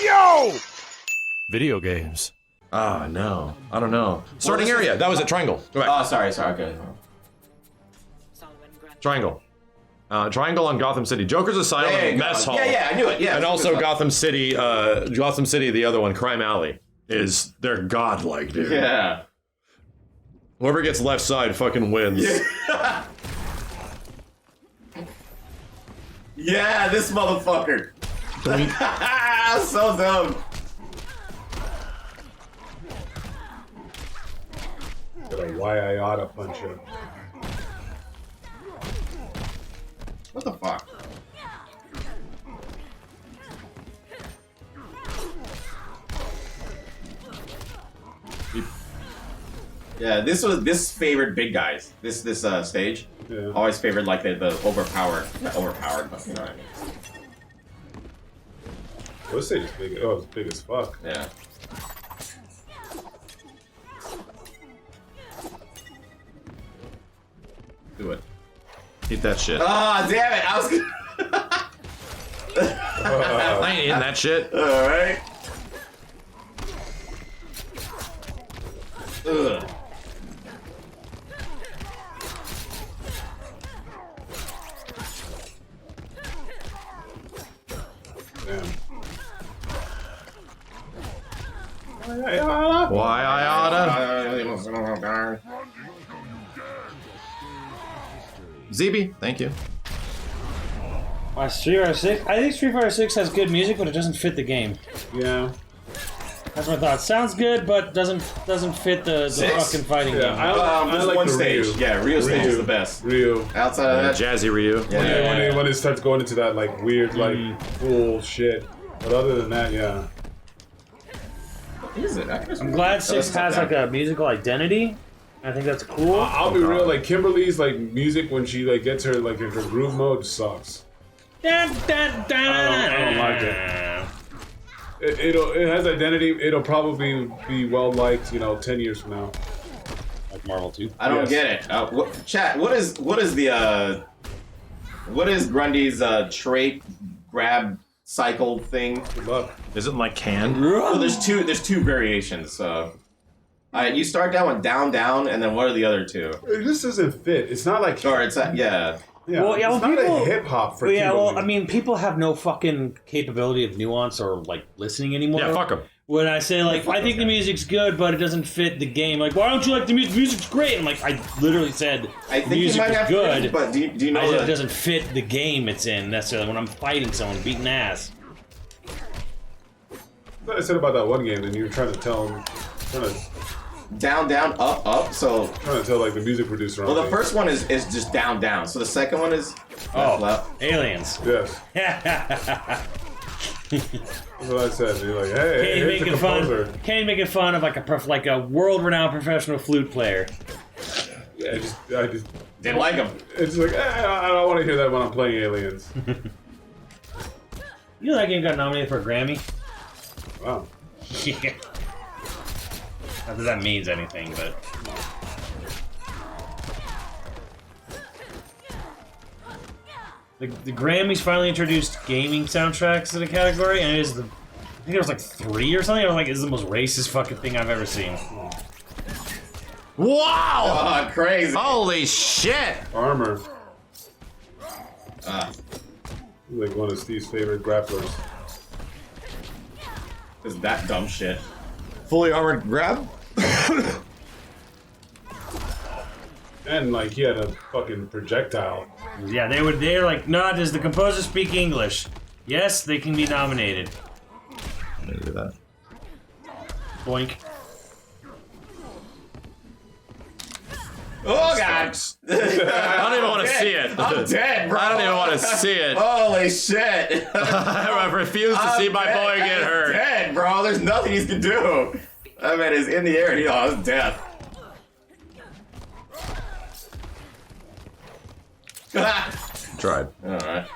Yo! Video games. Ah, no. I don't know. Starting area. That was a triangle. Go back. Oh, sorry, okay. Triangle. Triangle on Gotham City. Joker's Asylum, Mess Hall. Yeah, I knew it. Yeah. And also Gotham City, the other one, Crime Alley, they're godlike, dude. Yeah. Whoever gets left side fucking wins. Yeah, yeah, this motherfucker. So dumb. Got a Y-I-O-T puncher. What the fuck? Yeah, this favored big guys. This stage. Yeah. Always favored like the overpowered, but you know what I mean. This stage is big. Oh, it's big as fuck. Yeah. Do it. Eat that shit. Ah, damn it! I was gonna. I ain't eating that shit. All right. Ugh. Damn. Why I oughta? ZB, thank you. Street Fighter 6? I think Street Fighter 6 has good music, but it doesn't fit the game. Yeah. That's my thought. Sounds good, but doesn't fit the fucking fighting game. I like one the stage. Ryu. Yeah, Ryu stage is the best. Ryu. Outside of that, Jazzy Ryu. yeah. When it starts going into that like weird, like cool shit. But other than that, yeah. What is it? I'm glad 6 has like a musical identity. I think that's cool. I'll be real, like Kimberly's like music when she like gets her like in her groove mode sucks. Dun, dun, dun. I don't like it. It has identity. It'll probably be well liked, 10 years from now. Like Marvel 2. I don't Yes. get it. Chat. What is Grundy's trait grab cycle thing? Good luck. Is it like can? Well, there's two variations. You start down with down, and then what are the other two? It just doesn't fit. It's not like Or it's yeah. yeah. Well, yeah, it's well, not people- a hip hop for Yeah, well, Kimberly. I mean, people have no fucking capability of nuance or like listening anymore. Yeah, fuck them. When I say like, I think the music's good, but it doesn't fit the game. Like, why don't you like the music? The music's great. I'm like, I literally said I think music you might is have good. to, but do you know I said that it doesn't fit the game it's in necessarily. When I'm fighting someone, beating ass. That's what I said about that one game, and you were trying to tell down, up. So like the music producer. well, the first one is just down. So the second one is left. Aliens. Yes. That's what I said. You're like, hey, Can't it's a making composer. fun. Can't making fun of like a world-renowned professional flute player. Yeah, I just Didn't like him. it's like I don't want to hear that when I'm playing Aliens. You know that game got nominated for a Grammy? Wow. Yeah. Not that that means anything, but the Grammys finally introduced gaming soundtracks to the category, and it is I think there was like 3 or something. I was like, "This is the most racist fucking thing I've ever seen." Wow! Oh, crazy. Holy shit! Armor. Like one of Steve's favorite grapplers. Is that dumb shit? Fully armored grab? And like he had a fucking projectile. Yeah, they're like, "No, does the composer speak English?" Yes, they can be nominated. Let me do that. Boink. Oh god! I don't even want to see it. I'm dead, bro. I don't even want to see it. Holy shit! I refuse to see my boy get hurt. Dead, bro. There's nothing he can do. That man is in the air and he lost death. Tried. Alright.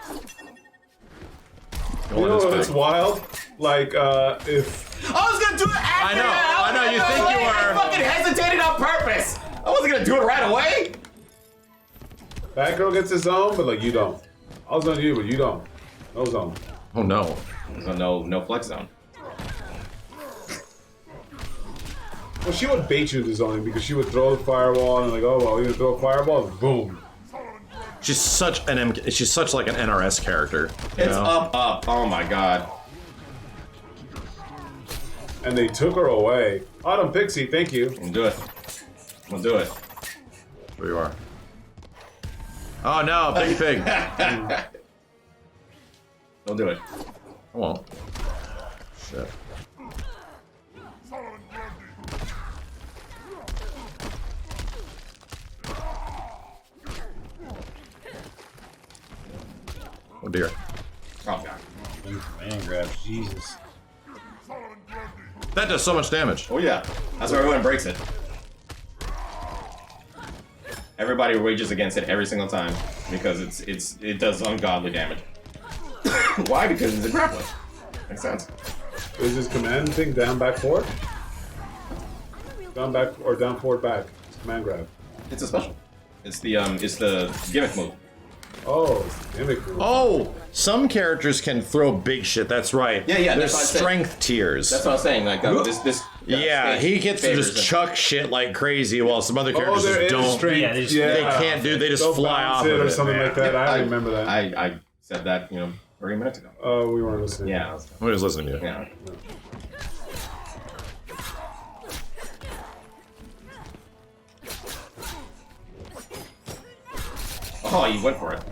You know what's wild? Like if I was gonna do it after I know, you think you I were. fucking hesitated on purpose. I wasn't gonna do it right away. Batgirl gets his zone, but like you don't. I was on you, but you don't. No zone. Oh no. So no flex zone. Well, she would bait you into zoning because she would throw the fireball and like, oh well, you throw a fireball, boom. She's such an she's such like an NRS character. It's up. Oh my god. And they took her away. Autumn Pixie, thank you. We'll do it. We'll do it. There you are. Oh no, pig. We'll do it. I won't. Shit. Oh dear. Oh god. Man grabs, Jesus. That does so much damage. Oh yeah. That's why everyone breaks it. Everybody rages against it every single time because it does ungodly damage. Why? Because it's a grappler. Makes sense. Is this command thing down, back, forward? Down, back, or down, forward, back? It's command grab. It's a special. It's the gimmick move. Oh, it's the gimmick move. Oh, some characters can throw big shit. That's right. Yeah, There's that's what I said. strength tiers. That's what I was saying. Like this. Yeah, he gets to just chuck shit like crazy, while some other characters there just is don't. strength. Yeah, they just- They can't do. They just They'll fly bounce off it of or it. something like that. I remember that. I said that 30 minutes ago. Oh, we weren't listening. Yeah. I'm just listening to you. Yeah. Oh, you went for it.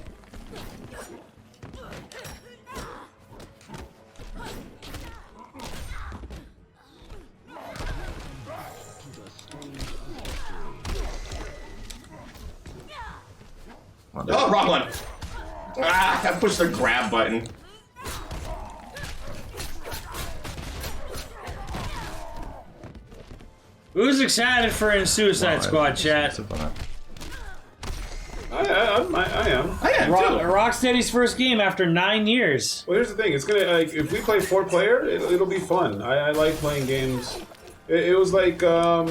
Oh, wrong one. Ah, I pushed the grab button. Who's excited for in Suicide Squad chat? I am. I am too. Rocksteady's first game after 9 years. Well, here's the thing. It's gonna like if we play 4-player, it'll be fun. I like playing games. It was like No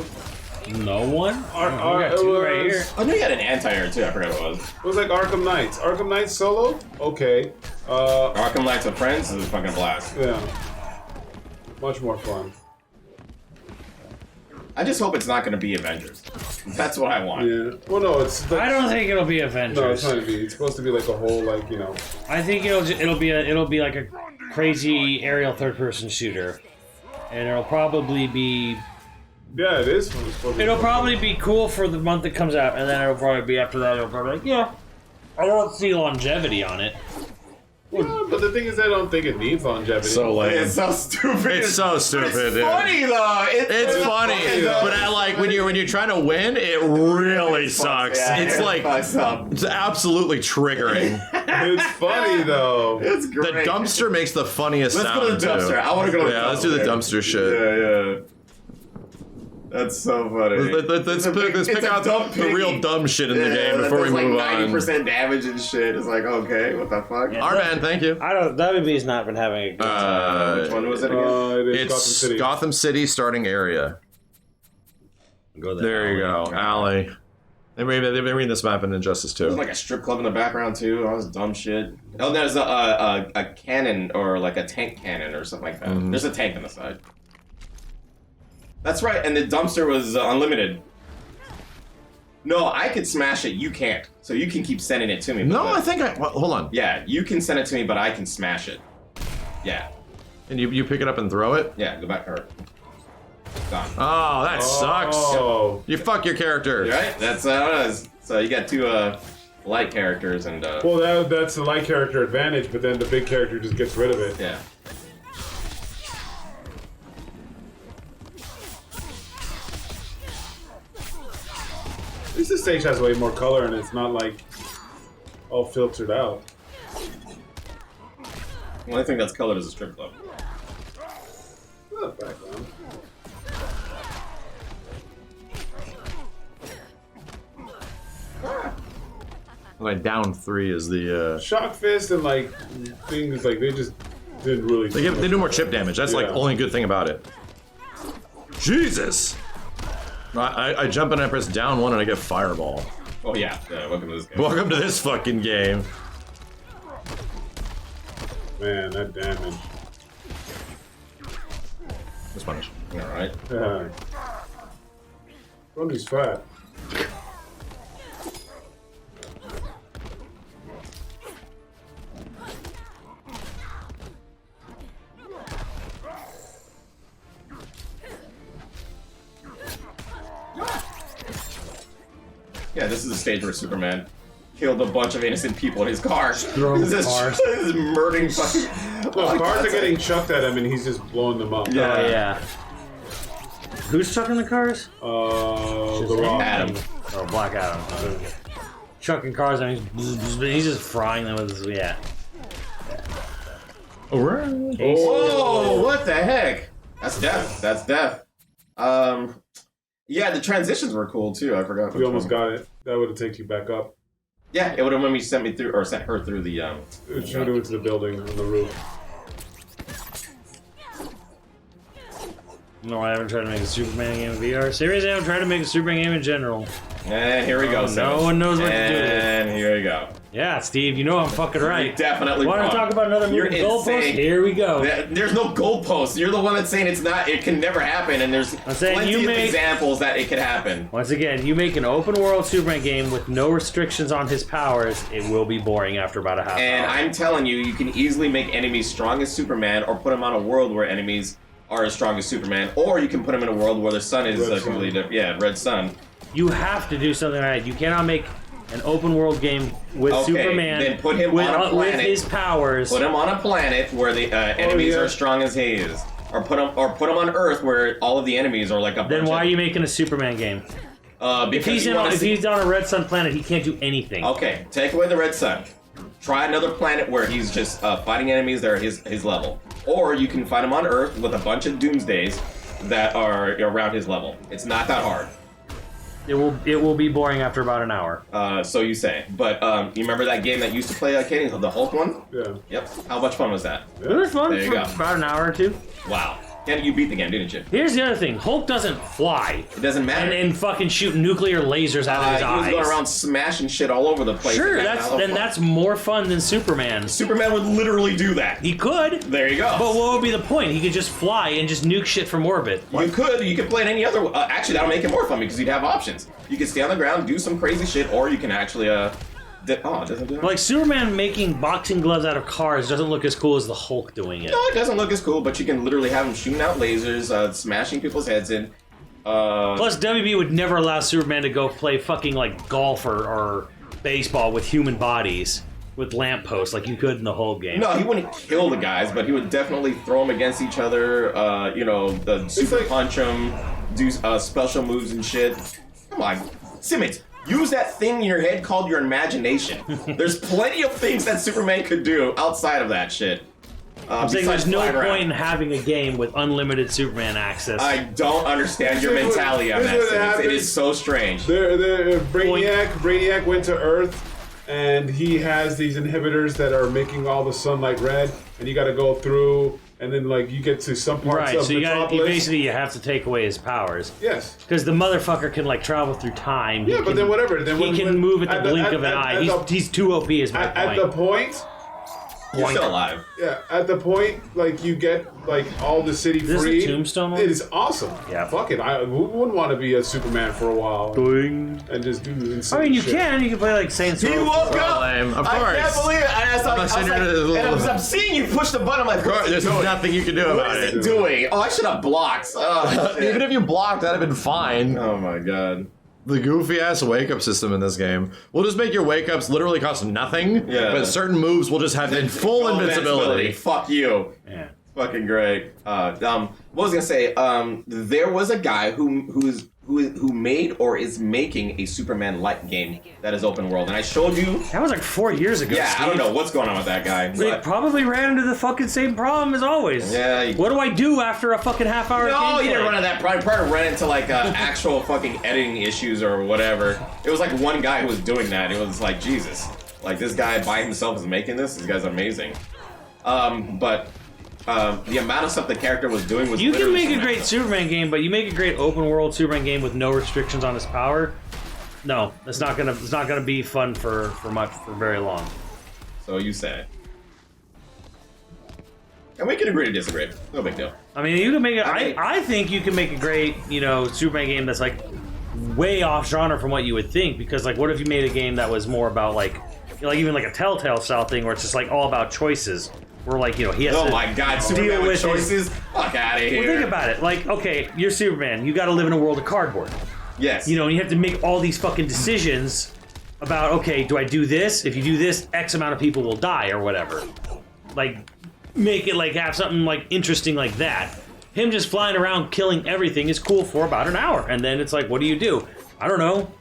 one? we got two right here. I knew you had an anti-air too. I forgot what it was. It was like Arkham Knights. Arkham Knights solo, okay. Arkham Knights with friends is a fucking blast. Yeah, much more fun. I just hope it's not going to be Avengers. That's what I want. Yeah. Well, no, it's. I don't think it'll be No, it's Avengers. not gonna be. It's supposed to be like a whole like I think it'll be like a crazy aerial third-person shooter, and it'll probably be. Yeah, it is. It's supposed to It'll be probably be cool for the month it comes out, and then it'll probably be after that. It'll probably be like, yeah, I don't see longevity on it. Yeah, but the thing is, I don't think it needs longevity. So lame. It's so stupid. It's so stupid. It's dude. funny though. It's funny, though. but I like when you're trying to win, it really sucks. Yeah, It's it like fucks up. it's absolutely triggering. It's funny though. It's The great. dumpster makes the funniest Let's sound go to the dumpster. too. I want to go to the dumpster. Yeah, let's do the dumpster shit. Yeah. That's so funny. Let's pick out the real dumb shit in the game before we move on. 90% damage and shit. It's like, okay, what the fuck? Yeah. Arman, thank you. I don't. WB's not been having a good time. Which one was it again? It is Gotham It's City. Gotham City starting area. Go There you go, alley. They've been reading this map in Injustice There's 2. like a strip club in the background too. All this dumb shit. Oh, there's a cannon or like a tank cannon or something like that. Mm-hmm. There's a tank on the side. That's right, and the dumpster was unlimited. No, I could smash it. You can't. So you can keep sending it to me. No, but I think hold on. Yeah, you can send it to me, but I can smash it. Yeah. And you pick it up and throw it? Yeah, go back. Or gone. Oh, that sucks. Oh, You fuck your character. Right? That's how it is. So you got two light characters and well, that's the light character advantage, but then the big character just gets rid of it. yeah. At least this stage has way more color and it's not like all filtered out. The only thing that's colored is a strip club. Not background. Like down 3 is the Shock Fist and like things like they just didn't really. they do more chip damage. That's like Yeah. the only good thing about it. Jesus! I jump and I press down 1 and I get fireball. Oh yeah. Welcome to this game. Welcome to this fucking game. Man, that damage. That's punish. All right. Yeah. Grundy's fat. Yeah, this is a stage where Superman killed a bunch of innocent people in his car. Throw This is cars. this is murdering fucking. Well, cars are getting chucked at him, and he's just blowing them up. Yeah. Oh, yeah. Who's chucking the cars? The Rock. Adam. Oh, Black Adam. Chucking cars and he's just frying them with his, yeah. Whoa! What the heck? That's death. That's death. Yeah, the transitions were cool too. I forgot. We almost got it. That would have taken you back up. Yeah, it would have when we sent me through or sent her through the It should have went to the building on the roof. No, I haven't tried to make a Superman game in VR. Seriously, I haven't tried to make a Superman game in general. And here we go. No one knows what to do. And here we go. Yeah, Steve, you know I'm fucking right. You're definitely Want wrong. to talk about another You're moving goalpost? insane. Here we go. There's no goalposts. You're the one that's saying it's not. It can never happen, and there's I'm saying plenty you of make- examples that it could happen. Once again, you make an open world Superman game with no restrictions on his powers, it will be boring after about a half And hour. I'm telling you, you can easily make enemies strong as Superman, or put them on a world where enemies are as strong as Superman, or you can put them in a world where the sun is Red sun. completely different. Yeah, red sun. You have to do something like that. You cannot make an open world game with Okay, Superman then put him with, on a with planet. his powers. Put him on a planet where the enemies yeah. are as strong as he is, or put him on Earth where all of the enemies are like a. Then bunch why of, are you making a Superman game? Because If he's, you wanna if see- he's on a red sun planet, he can't do anything. Okay, take away the red sun. Try another planet where he's just fighting enemies that are his level. Or you can find him on Earth with a bunch of Doomsdays that are around his level. It's not that hard. It will be boring after about an hour. So you say. But you remember that game that used to play Katie, the Hulk one? Yeah. Yep. How much fun was that? It was fun There you for go. about an hour or two. Wow. Yeah, you beat the game, didn't you? Here's the other thing: Hulk doesn't fly It doesn't matter. and fucking shoot nuclear lasers out of his he was eyes. going around smashing shit all over the place. Sure, and that's having then fun. that's more fun than Superman. Superman would literally do that. He could, There you go. but what would be the point? He could just fly and just nuke shit from orbit. You could play it any other. Actually, that'll make it more fun because you'd have options. You can stay on the ground, do some crazy shit, or you can actually it doesn't do that. Like Superman making boxing gloves out of cars doesn't look as cool as the Hulk doing it. No, it doesn't look as cool, but you can literally have him shooting out lasers, smashing people's heads in. Plus, WB would never allow Superman to go play fucking like golf or baseball with human bodies with lampposts like you could in the Hulk game. No, he wouldn't kill the guys, but he would definitely throw them against each other. The super like- punch them, do special moves and shit. Come on, Simmons. Use that thing in your head called your imagination. There's plenty of things that Superman could do outside of that shit. I'm saying there's no flying around. point in having a game with unlimited Superman access. I don't understand your Here's what- mentality on here's that. what Simmons. It happens. is so strange. Brainiac went to Earth, and he has these inhibitors that are making all the sunlight red, and you got to go through, and then like you get to some parts Right, of so you Metropolis. basically you have to take away his powers Yes. because the motherfucker can like travel through time. Yeah, but then whatever. Then He can move at the blink of an eye. He's too OP is my At point. the point, You're still alive. yeah, at the point, like you get like all the city This is free. a Tombstone one? It is awesome. Yeah. Fuck it. Who wouldn't want to be a Superman for a while Boing. and just do insane I mean, you shit. can play like Saints He Row. woke up. lame. Of I can't course. believe it. I'm seeing you push the button. I'm like, what's There's it doing? nothing you can do What about is it. it doing? Oh, I should have blocked. Oh, Even if you blocked, that'd have been fine. oh my god. The goofy ass wake up system in this game. We'll just make your wake ups literally cost nothing. Yeah. But certain moves will just have full Oh, invincibility. Fuck you. Yeah. Fucking great. What was I gonna say? There was a guy who made or is making a Superman-like game that is open world, and I showed you. That was like 4 years ago. Yeah, Steve. I don't know what's going on with that guy. They But probably ran into the fucking same problem as always. Yeah, What do I do after a fucking half hour? no, he didn't gameplay? run into that. Probably ran into like actual fucking editing issues or whatever. It was like one guy who was doing that. It was like Jesus, like this guy by himself is making this. This guy's amazing. The amount of stuff the character was doing was. You can literally make a something great else. Superman game, but you make a great open world Superman game with no restrictions on his power. No, it's not gonna be fun for very long. So you say. And we can agree to disagree. No big deal. I mean, you can make it. I mean- I think you can make a great, Superman game that's like way off genre from what you would think. Because like, what if you made a game that was more about like even like a Telltale style thing, where it's just like all about choices. Where like, you know, he has to Oh my god, Superman with choices? Fuck out of here. Well, think about it. Like, okay, you're Superman. You got to live in a world of cardboard. Yes. You know, and you have to make all these fucking decisions about, okay, do I do this? If you do this, X amount of people will die or whatever. Like, make it like have something like interesting like that. Him just flying around killing everything is cool for about an hour, and then it's like, what do? I don't know.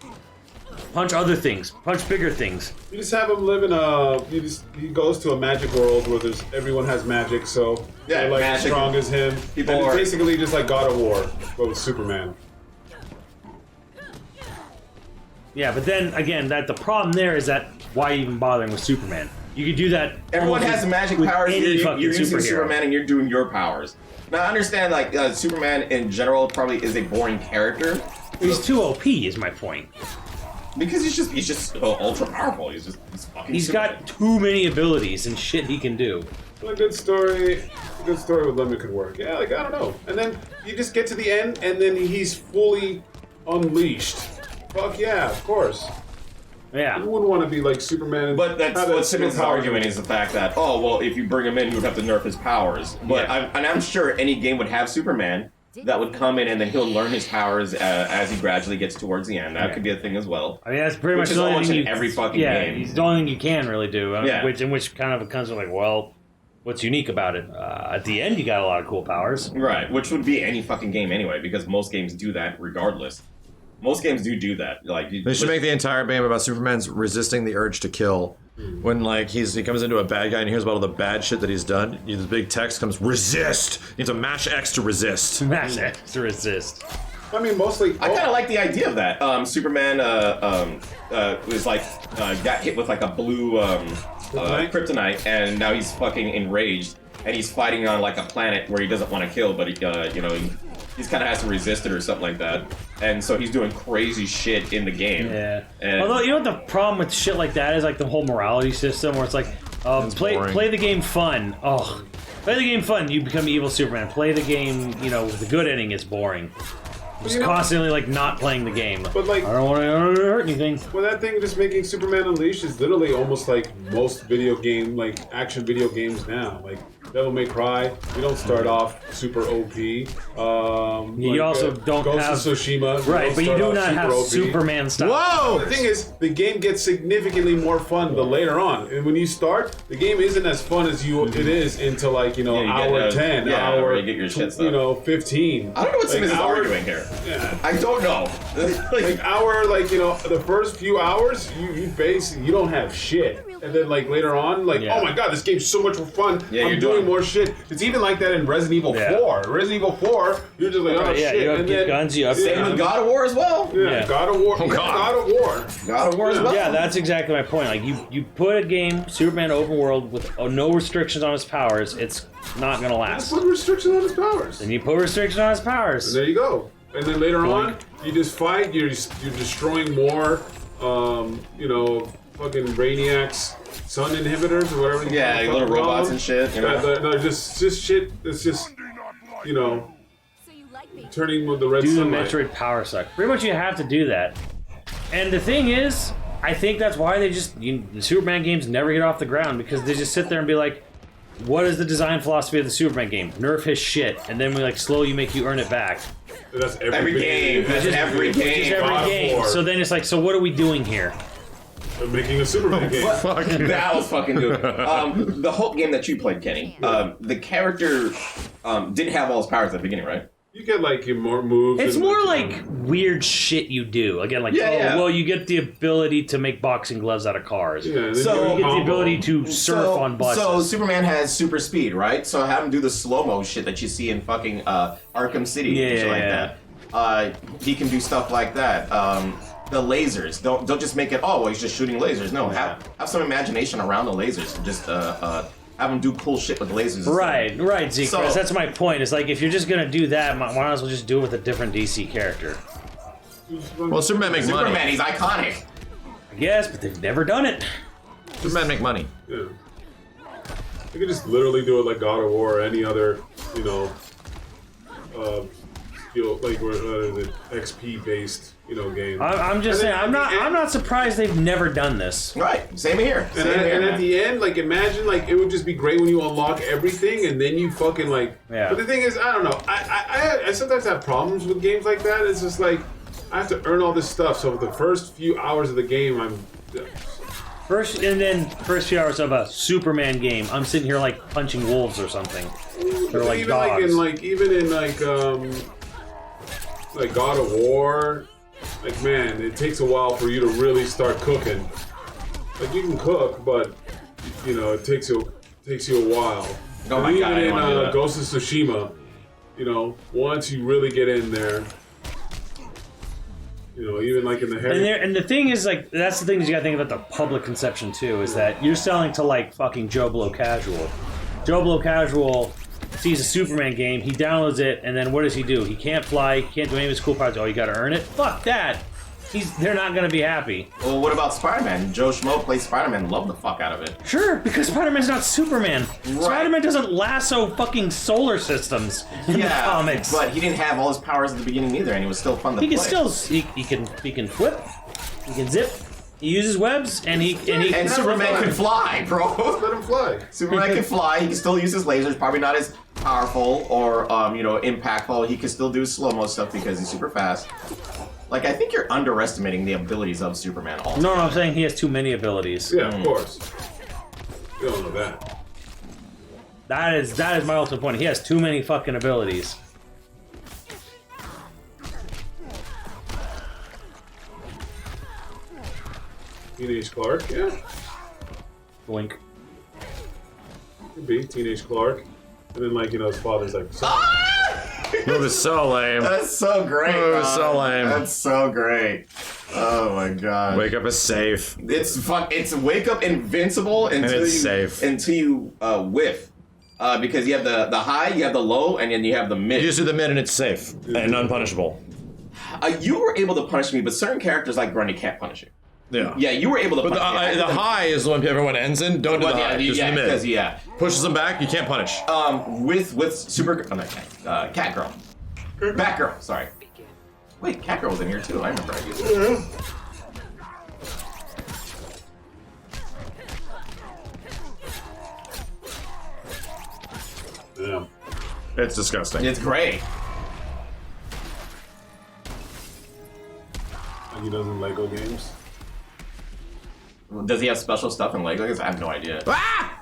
Punch other things. Punch bigger things. You just have him live in he goes to a magic world where everyone has magic, so they're like magic. strong as him. People and are- it's basically just like God of War, but with Superman. Yeah, but then again, the problem there is that why even bothering with Superman? You could do that. Everyone almost has with- magic with powers. any You're fucking using superhero. Superman and you're doing your powers. Now, I understand, like, Superman in general probably is a boring character. He's too OP, is my point. Because he's just ultra powerful. He's fucking He's Superman. got too many abilities and shit he can do. Well, a good story with Lemon could work. Yeah, like, I don't know. And then you just get to the end, and then he's fully unleashed. Fuck yeah, of course. Yeah. You wouldn't want to be like Superman. But that's have that what Simmons is superpower. arguing is the fact that, oh, well, if you bring him in, he would have to nerf his powers. But Yeah. I'm sure any game would have Superman that would come in and then he'll learn his powers as he gradually gets towards the end. That could be a thing as well. I mean, that's pretty Which much is the only almost thing in every fucking yeah, game. it's the only thing you can really do. Yeah. Which kind of comes with like, well, what's unique about it? At the end, you got a lot of cool powers. Right, which would be any fucking game anyway, because most games do that regardless. Most games do that. Like They should make the entire game about Superman's resisting the urge to kill. When like he comes into a bad guy and hears about all the bad shit that he's done, the big text comes resist. You need to mash X to resist. Smash X to resist. I mean, mostly. I kind of like the idea of that. Superman was like got hit with like a blue kryptonite, and now he's fucking enraged, and he's fighting on like a planet where he doesn't want to kill, but he he's kind of has to resist it or something like that, and so he's doing crazy shit in the game. Yeah. And Although, you know what the problem with shit like that is, like the whole morality system, where it's like, boring. play the game fun. Oh, play the game fun. You become evil Superman. Play the game, with the good ending. It's boring. Just constantly like not playing the game. But, like- I don't want to hurt anything. Well, that thing just making Superman Unleashed is literally almost like most video game, like action video games now. Like Devil May Cry, you don't start off super OP. You also don't Ghost have- of Tsushima, Right, but you start do off not super have OP. Superman stuff. Whoa! The thing is, the game gets significantly more fun the later on. And when you start, the game isn't as fun as it is until like you get hour 10, where hour you get your shit stuff. 15. I don't know what Simmons is hour- arguing here. Yeah. I don't know. Like hour, the first few hours, you don't have shit, and then like later on, like Yeah. oh my god, this game's so much more fun. Yeah, I'm you're doing done. more shit. It's even like that in Resident Evil Yeah. 4. Resident Evil 4, you're just like oh Yeah, shit, you have and get then guns, you have Same with God of War as well. Yeah. God of War. Oh, God. God of War. God of War as well. Yeah, that's exactly my point. Like you put a game, Superman open world with no restrictions on his powers, it's not gonna Just last. put restrictions on his powers. And you put restrictions on his powers. There you go. And then later on, you just fight. You're destroying more, fucking Brainiac's sun inhibitors or whatever. you Yeah, fucking little call robots them. and shit. You Yeah, know? they're just shit. It's just, turning with the red Do the sunlight. Metroid power suck. Pretty much you have to do that. And the thing is, I think that's why the Superman games never get off the ground, because they just sit there and be like, what is the design philosophy of the Superman game? Nerf his shit, and then we like slowly make you earn it back. That's Every game. That's Just- every Just game. every God of game. War. So then it's like, so what are we doing here? They're making a Superman game. That was fucking good. The Hulk game that you played, Kenny, the character didn't have all his powers at the beginning, right? You get like more moves. It's and, more like weird shit you do. Again, like, Yeah. well, you get the ability to make boxing gloves out of cars. Yeah, and then So- you You get the combo. ability to surf on buses. So Superman has super speed, right? So have him do the slow-mo shit that you see in fucking Arkham City and shit like that. He can do stuff like that. The lasers. Don't just make it, oh, well, he's just shooting lasers. No, have some imagination around the lasers. Just have him do cool shit with lasers. Right, Zeke. So- That's my point. It's like, if you're just gonna do that, why not as well just do it with a different DC character? Well, Superman makes Superman, money. he's iconic. I guess, but they've never done it. Superman make money. Yeah. You could just literally do it like God of War or any other, XP based, game. I'm just saying, I'm not surprised they've never done this. Right. Same here. And at the end, imagine it would just be great when you unlock everything and then you fucking Yeah. But the thing is, I don't know. I sometimes have problems with games like that. It's just I have to earn all this stuff. So the first few hours of the game, I'm. First few hours of a Superman game, I'm sitting here punching wolves or something. Or even dogs. even in God of War, man, it takes a while for you to really start cooking. You can cook, but it takes you a while. Oh my God, I even didn't wanna do in that. Ghost of Tsushima, once you really get in there, even in the heavy. And the thing is, that's the thing is you gotta think about the public conception too, is that you're selling to fucking Joe Blow Casual. Joe Blow Casual sees a Superman game, he downloads it, and then what does he do? He can't fly, he can't do any of his cool powers. Oh, you gotta earn it? Fuck that! They're not gonna be happy. Well, what about Spider-Man? Joe Schmo plays Spider-Man, loved the fuck out of it. Sure, because Spider-Man's not Superman. Right. Spider-Man doesn't lasso fucking solar systems in the comics. But he didn't have all his powers at the beginning either, and it was still fun to He play. can still he can flip, he can zip, he uses webs, and And Superman can fly, bro. Let him fly. Superman can fly. He can still use his lasers. Probably not as powerful or impactful. He can still do slow-mo stuff because he's super fast. I think you're underestimating the abilities of Superman. Also. No, I'm saying he has too many abilities. Yeah, of course. You don't know that. That is my ultimate point. He has too many fucking abilities. Teenage Clark, yeah. Blink. Could be Teenage Clark. And then, his father's like, It was so lame. That's so great. Oh, it was so lame. That's so great. Oh my god. Wake up is safe. It's fun. It's wake up invincible until it's you safe. until you whiff. Because you have the high, you have the low, and then you have the mid. You just do the mid and it's safe and unpunishable. You were able to punish me, but certain characters like Grundy can't punish you. Yeah. Yeah, you were able to But punish me. the high is the one everyone ends in. Don't do the high. Just the mid. Because Pushes them back, you can't punish. with Super, oh, not Catgirl, Batgirl. Sorry. Wait, Catgirl was in here too. I remember I used it. yeah. It's disgusting. It's great. And he does in Lego games. Does he have special stuff in Lego? I have no idea. Ah!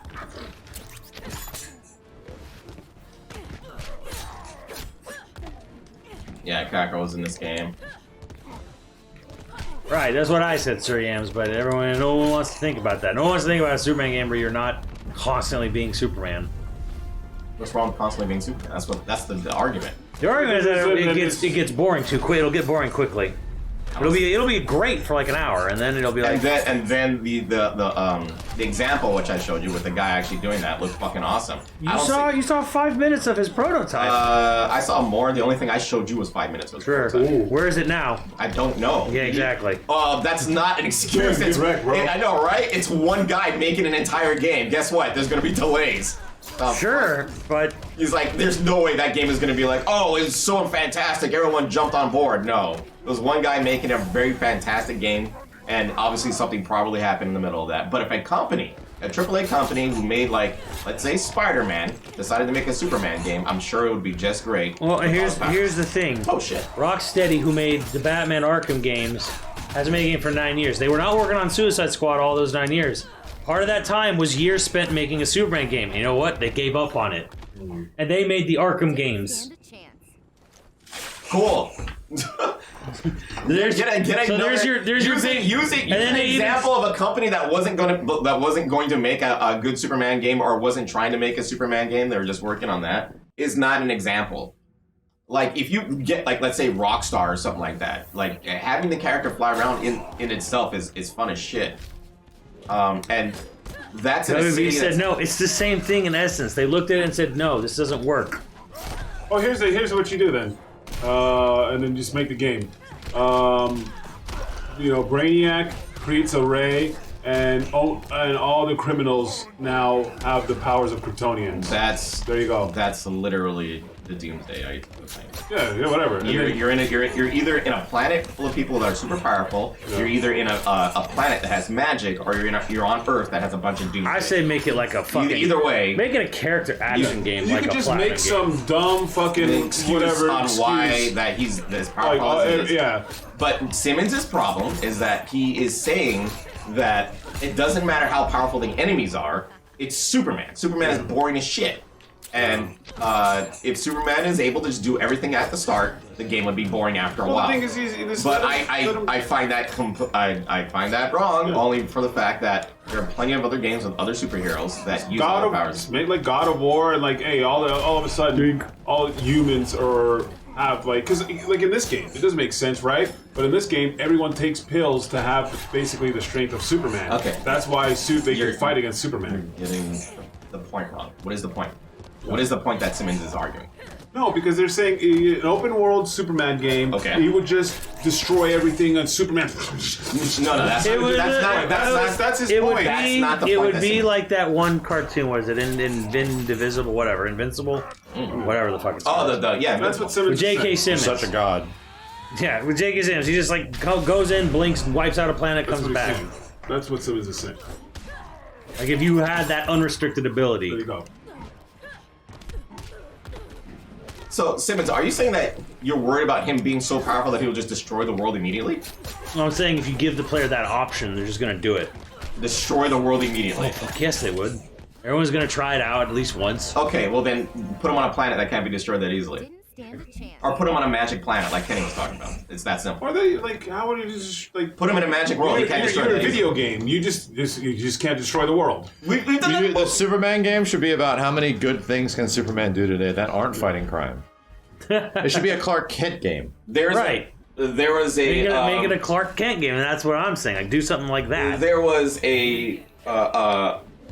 Yeah, Catgirl was in this game. Right, that's what I said, Sir Yams, but no one wants to think about that. No one wants to think about a Superman game where you're not constantly being Superman. What's wrong with constantly being Superman? That's the argument. The argument is that it gets boring too quick. It'll get boring quickly. It'll be great for an hour, and then it'll be like. And then the example which I showed you with the guy actually doing that looked fucking awesome. You saw 5 minutes of his prototype. I saw more. The only thing I showed you was 5 minutes. Was Sure. prototype. Where is it now? I don't know. Yeah, exactly. That's not an excuse. Yeah, direct, bro. I know, right? It's one guy making an entire game. Guess what? There's gonna be delays. Sure, but He's like, there's no way that game is gonna be like, oh, it's so fantastic. Everyone jumped on board. No, it was one guy making a very fantastic game, and obviously something probably happened in the middle of that. But if a company, a AAA company who made let's say Spider-Man, decided to make a Superman game, I'm sure it would be just great. well, here's the thing. Oh shit. Rocksteady, who made the Batman Arkham games, hasn't made a game for 9 years. They were not working on Suicide Squad all those 9 years. Part of that time was years spent making a Superman game. And you know what? They gave up on it. And they made the Arkham games. Cool. There's your using and then an they example of a company that wasn't going to make a good Superman game or wasn't trying to make a Superman game. They were just working on that. Is not an example. If you get let's say Rockstar or something like that, having the character fly around in itself is fun as shit. And that's in a city WB said no. It's the same thing in essence. They looked at it and said no. This doesn't work. Oh, here's what you do then, and then just make the game. Brainiac creates a ray and all the criminals now have the powers of Kryptonians. There you go. That's literally the Doomsday. Yeah, whatever. You're either in a planet full of people that are super powerful. Yeah. You're either in a planet that has magic, or you're on Earth that has a bunch of Doomsday. I say make it like a fucking. Either way, make it a character action game. You like could a just make some dumb fucking whatever on excuse. why that he's as powerful as he is. Yeah. But Simmons' problem is that he is saying that it doesn't matter how powerful the enemies are. It's Superman. Superman is boring as shit. And if Superman is able to just do everything at the start, the game would be boring after a while. The thing is, but I find that I find that wrong, only for the fact that there are plenty of other games with other superheroes that use other powers. Make like God of War and like, hey, all of a sudden, all humans have like, because like in this game, it doesn't make sense, right? But in this game, everyone takes pills to have basically the strength of Superman. Okay. That's why they can fight against Superman. You're getting the point wrong. What is the point? What is the point that Simmons is arguing? No, because they're saying in an open world Superman game, he would just destroy everything on Superman. No, that's his point. That's not the point. It would be like that one cartoon. Was it Indivisible? Whatever, Invincible, whatever the fuck it's called. Yeah, that's what Simmons. With J.K. Simmons, such a god. Yeah, with J.K. Simmons, he just like goes in, blinks, wipes out a planet, comes back. That's what Simmons is saying. Like if you had that unrestricted ability. There you go. So, Simmons, are you saying that you're worried about him being so powerful that he'll just destroy the world immediately? No, I'm saying if you give the player that option, they're just gonna do it. Destroy the world immediately? Oh, fuck yes, they would. Everyone's gonna try it out at least once. Okay, well then, put him on a planet that can't be destroyed that easily. Or put him on a magic planet like Kenny was talking about. It's that simple. Are they like? How would you just like put him in a magic world? He can't destroy. You're a video game. You just can't destroy the world. The Superman game should be about how many good things can Superman do today that aren't fighting crime. It should be a Clark Kent game. There was make it a Clark Kent game, and that's what I'm saying. Like do something like that. There was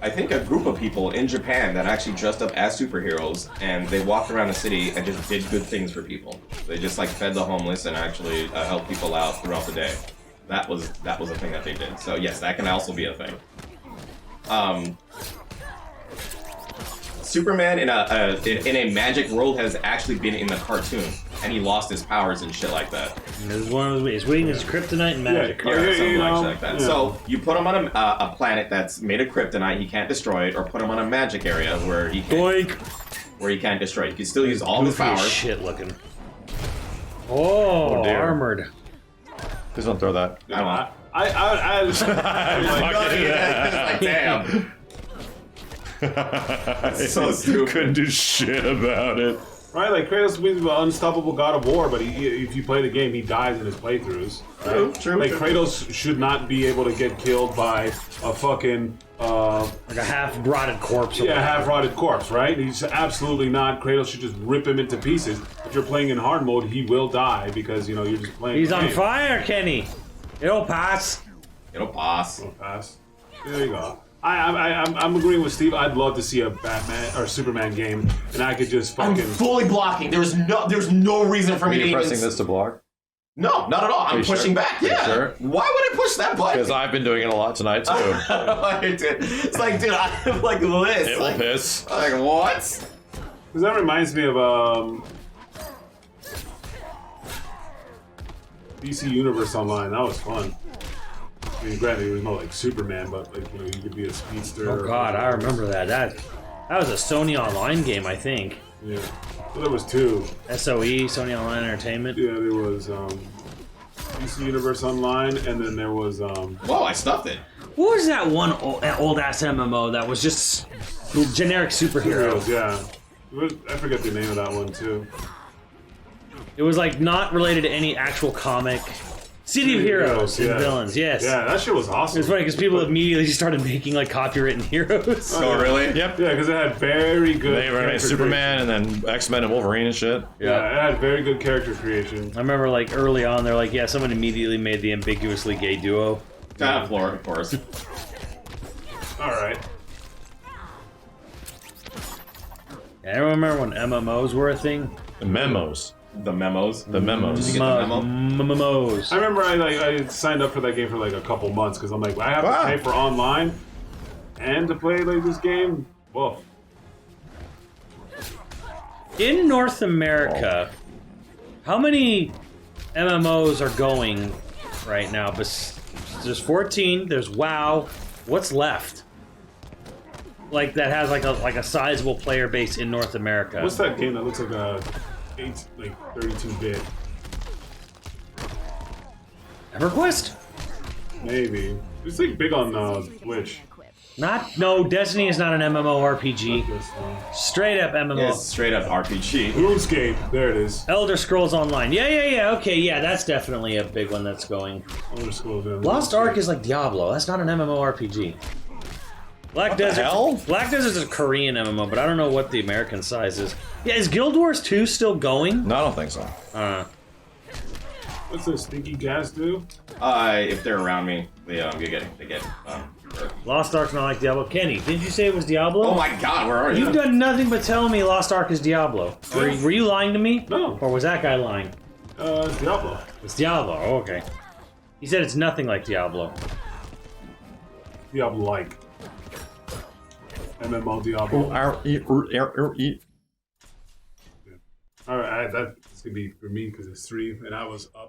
I think a group of people in Japan that actually dressed up as superheroes, and they walked around the city and just did good things for people. They just like fed the homeless and actually helped people out throughout the day. That was a thing that they did. So yes, that can also be a thing. Superman in a magic world has actually been in the cartoon, and he lost his powers and shit like that. It's one of those ways. Weakness, kryptonite, and magic. Something like that. Yeah. So you put him on a planet that's made of kryptonite, he can't destroy it, or put him on a magic area where he can't destroy it. He can still use all his powers. Shit looking. Oh, armored. Please don't throw that. I like, damn. That's so stupid. Couldn't do shit about it. Right, like Kratos means the unstoppable God of War, but if you play the game, he dies in his playthroughs. Right? True. Like Kratos should not be able to get killed by a fucking like a half-rotted corpse. Half-rotted corpse, right? He's absolutely not. Kratos should just rip him into pieces. If you're playing in hard mode, he will die because you're just playing. He's on fire, Kenny. It'll pass. It'll pass. There you go. I'm agreeing with Steve. I'd love to see a Batman or Superman game, and I could just fucking. I'm fully blocking. There's no reason for me to even. Pressing this to block? No, not at all. I'm pushing back. Yeah. Sure? Why would I push that button? Because I've been doing it a lot tonight too. It's like, dude, I'm like this. It will piss. Like what? Because that reminds me of DC Universe Online. That was fun. I mean, granted, there was no like Superman, but like you could be a speedster. Oh god, I remember that. That was a Sony Online game, I think. Yeah, well, there was two. SOE, Sony Online Entertainment. Yeah, there was DC Universe Online, and then there was Whoa, I stuffed it. What was that one old ass MMO that was just generic superheroes? Yeah, I forget the name of that one too. It was like not related to any actual comic. City of Heroes and Villains, yes. Yeah, that shit was awesome. It's funny because people immediately started making like copywritten heroes. Oh, really? Yep. Yeah, because it had very good. They were Superman and then X-Men and Wolverine and shit. Yeah, it had very good character creation. I remember like early on, they're like, yeah, someone immediately made the ambiguously gay duo. Floor, of course. All right. Yeah, I remember when MMOs were a thing. The memos. The memos. The memos. Did you get the memo? Memos. I remember I signed up for that game for like a couple months because I'm like, I have to pay for online and to play like this game. Woof. In North America, how many MMOs are going right now? There's 14. There's WoW. What's left? Like that has like a sizable player base in North America. What's that game that looks like a 32-bit? EverQuest? Maybe. It's like big on Twitch. No, Destiny is not an MMORPG. Straight up MMO. Yeah, it's straight up RPG. RuneScape. There it is. Elder Scrolls Online. Yeah. Okay, yeah, that's definitely a big one that's going. Elder Scrolls. Lost Ark is like Diablo. That's not an MMORPG. Black Desert. hell? Black Desert is a Korean MMO, but I don't know what the American size is. Yeah, is Guild Wars 2 still going? No, I don't think so. What's this stinky gas do? If they're around me, they get hurt. Lost Ark's not like Diablo. Kenny, did you say it was Diablo? Oh my God, where are you? You've done nothing but tell me Lost Ark is Diablo. Were you lying to me? No. Or was that guy lying? It's Diablo. It's Diablo. Oh, okay. He said it's nothing like Diablo. Diablo-like. MMO Diablo. Alright, that's gonna be for me because it's 3 and I was up.